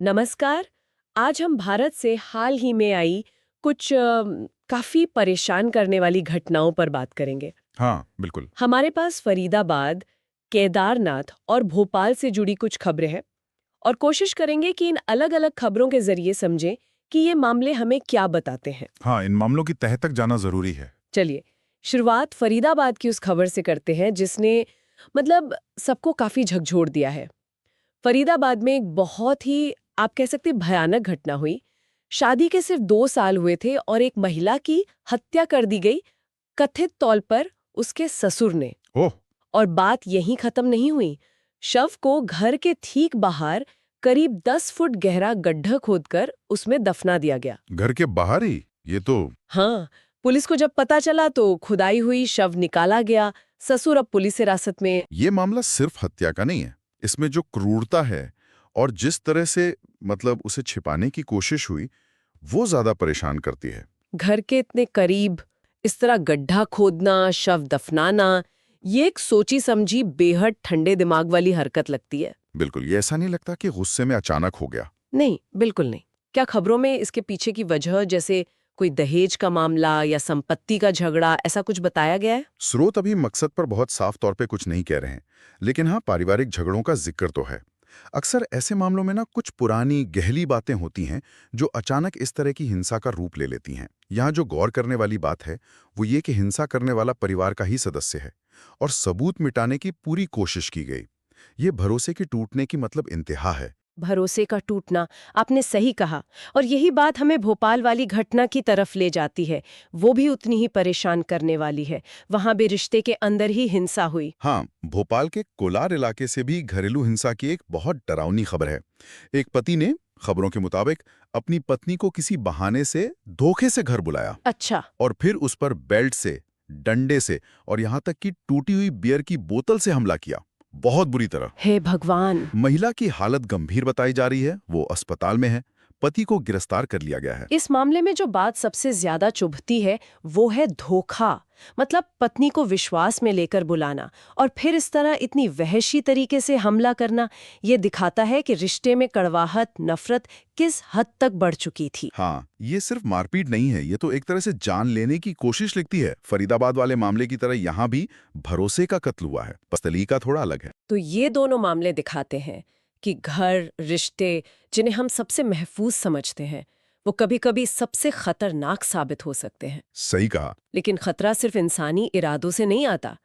नमस्कार। आज हम भारत से हाल ही में आई कुछ काफी परेशान करने वाली घटनाओं पर बात करेंगे। हाँ, बिल्कुल। हमारे पास फरीदाबाद, केदारनाथ और भोपाल से जुड़ी कुछ खबरें हैं और कोशिश करेंगे कि इन अलग-अलग खबरों के जरिए समझें कि ये मामले हमें क्या बताते हैं। हाँ, इन मामलों की तह तक जाना ज़रूरी है। चलिए, शुरुआत फरीदाबाद की उस खबर से करते हैं जिसने मतलब सबको काफी झकझोर दिया है। फरीदाबाद में एक बहुत ही आप कह सकते हैं भयानक घटना हुई। शादी के सिर्फ 2 साल हुए थे और एक महिला की हत्या कर दी गई कथित तौर पर उसके ससुर ने। ओह! और बात यहीं खत्म नहीं हुई। शव को घर के ठीक बाहर करीब 10 फुट गहरा गड्ढा खोदकर उसमें दफना दिया गया। घर के बाहर ही? ये तो हाँ, पुलिस को जब पता चला तो खुदाई हुई, शव निकाला गया। ससुर अब पुलिस हिरासत में। ये मामला सिर्फ हत्या का नहीं है। इसमें जो क्रूरता है और जिस तरह से मतलब उसे छिपाने की कोशिश हुई, वो ज़्यादा परेशान करती है। घर के इतने करीब इस तरह गड्ढा खोदना, शव दफनाना, ये एक सोची समझी बेहद ठंडे दिमाग वाली हरकत लगती है। बिल्कुल, ये ऐसा नहीं लगता कि गुस्से में अचानक हो गया। नहीं, बिल्कुल नहीं। क्या खबरों में इसके पीछे की वजह जैसे कोई दहेज का मामला या संपत्ति का झगड़ा ऐसा कुछ बताया गया है? स्रोत अभी मकसद पर बहुत साफ तौर पे कुछ नहीं कह रहे हैं, लेकिन हाँ, पारिवारिक झगड़ों का जिक्र तो है। अक्सर ऐसे मामलों में ना कुछ पुरानी गहरी बातें होती हैं जो अचानक इस तरह की हिंसा का रूप ले लेती हैं। यहाँ जो गौर करने वाली बात है वो ये कि हिंसा करने वाला परिवार का ही सदस्य है और सबूत मिटाने की पूरी कोशिश की गई। ये भरोसे के टूटने की मतलब इंतहा है। भरोसे का टूटना, आपने सही कहा। और यही बात हमें भोपाल वाली घटना की तरफ ले जाती है। वो भी उतनी ही परेशान करने वाली है। वहां भी रिश्ते के अंदर ही हिंसा हुई। हाँ, भोपाल के कोलार इलाके से भी घरेलू हिंसा की एक बहुत डरावनी खबर है। एक पति ने खबरों के मुताबिक अपनी पत्नी को किसी बहाने से धोखे से घर बुलाया अच्छा। और फिर उस पर बेल्ट से, डंडे से और यहाँ तक कि टूटी हुई बियर की बोतल से हमला किया, बहुत बुरी तरह। हे भगवान! महिला की हालत गंभीर बताई जा रही है, वो अस्पताल में है। पति को गिरफ्तार कर लिया गया है। इस मामले में जो बात सबसे ज्यादा चुभती है वो है धोखा। मतलब पत्नी को विश्वास में लेकर बुलाना और फिर इस तरह इतनी वहशी तरीके से हमला करना। ये दिखाता है कि रिश्ते में कड़वाहट, नफरत किस हद तक बढ़ चुकी थी। हाँ, ये सिर्फ मारपीट नहीं है, ये तो एक तरह से जान लेने की कोशिश लिखती है। फरीदाबाद वाले मामले की तरह यहाँ भी भरोसे का कत्ल हुआ है, बस तरीका थोड़ा अलग है। तो ये दोनों मामले दिखाते हैं कि घर, रिश्ते जिन्हें हम सबसे महफूज समझते हैं वो कभी-कभी सबसे खतरनाक साबित हो सकते हैं। सही कहा। लेकिन खतरा सिर्फ इंसानी इरादों से नहीं आता।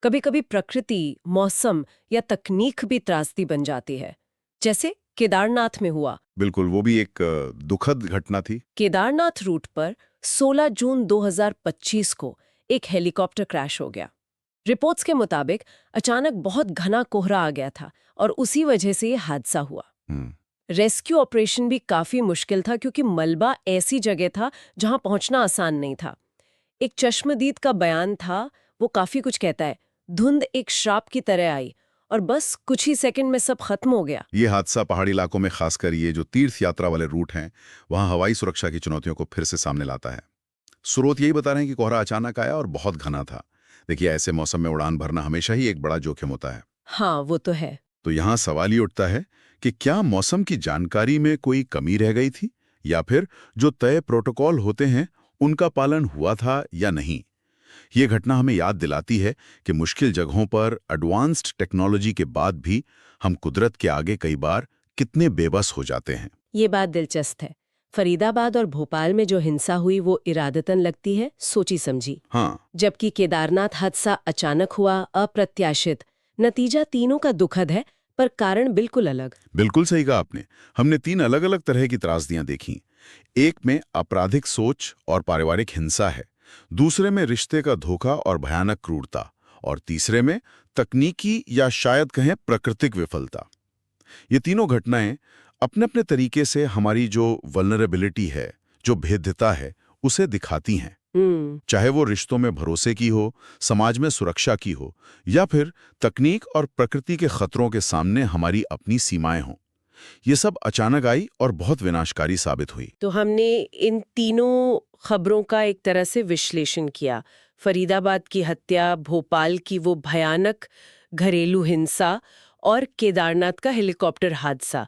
कभी-कभी प्रकृति, मौसम या तकनीक भी त्रासदी बन जाती है। जैसे केदारनाथ में हुआ। बिल्कुल, वो भी एक दुखद घटना थी। केदारनाथ रूट पर 16 जून 2025 को एक हेलीकॉप्टर क्रैश हो गया। रिपोर्ट्स के मुताबिक अचानक बहुत घना कोहरा आ गया था और उसी वजह से ये हादसा हुआ। हम्म, रेस्क्यू ऑपरेशन भी काफी मुश्किल था क्योंकि मलबा ऐसी जगह था जहां पहुंचना आसान नहीं था। एक चश्मदीद का बयान था, वो काफी कुछ कहता है। धुंध एक श्राप की तरह आई और बस कुछ ही सेकंड में सब खत्म हो गया। ये हादसा पहाड़ी इलाकों में खासकर ये जो तीर्थ यात्रा वाले रूट हैं, वहाँ हवाई सुरक्षा की चुनौतियों को फिर से सामने लाता है। स्रोत यही बता रहे हैं कि कोहरा अचानक आया और बहुत घना था। देखिए, ऐसे मौसम में उड़ान भरना हमेशा ही एक बड़ा जोखिम होता है। हाँ, वो तो है। तो यहाँ सवाल ये उठता है कि क्या मौसम की जानकारी में कोई कमी रह गई थी या फिर जो तय प्रोटोकॉल होते हैं उनका पालन हुआ था या नहीं। ये घटना हमें याद दिलाती है कि मुश्किल जगहों पर एडवांस्ड टेक्नोलॉजी के बाद भी हम कुदरत के आगे कई बार कितने बेबस हो जाते हैं। ये बात दिलचस्प है। फरीदाबाद और भोपाल में जो हिंसा हुई वो इरादतन लगती है, सोची समझी। हाँ, जबकि केदारनाथ हादसा अचानक हुआ, अप्रत्याशित। नतीजा तीनों का दुखद है पर कारण बिल्कुल अलग। बिल्कुल सही कहा आपने। हमने 3 अलग-अलग तरह की त्रासदियां देखी। एक में आपराधिक सोच और पारिवारिक हिंसा है, दूसरे में रिश्ते का धोखा और भयानक क्रूरता, और तीसरे में तकनीकी या शायद कहें प्राकृतिक विफलता। ये तीनों घटनाएं अपने-अपने तरीके से हमारी जो वल्नरेबिलिटी है, जो भेद्यता है, उसे दिखाती हैं। चाहे वो रिश्तों में भरोसे की हो, समाज में सुरक्षा की हो, या फिर तकनीक और प्रकृति के खतरों के सामने हमारी अपनी सीमाएं हों। ये सब अचानक आई और बहुत विनाशकारी साबित हुई। तो हमने इन तीनों खबरों का एक तरह से विश्लेषण किया। फरीदाबाद की हत्या, भोपाल की वो भयानक घरेलू हिंसा और केदारनाथ का हेलीकॉप्टर हादसा।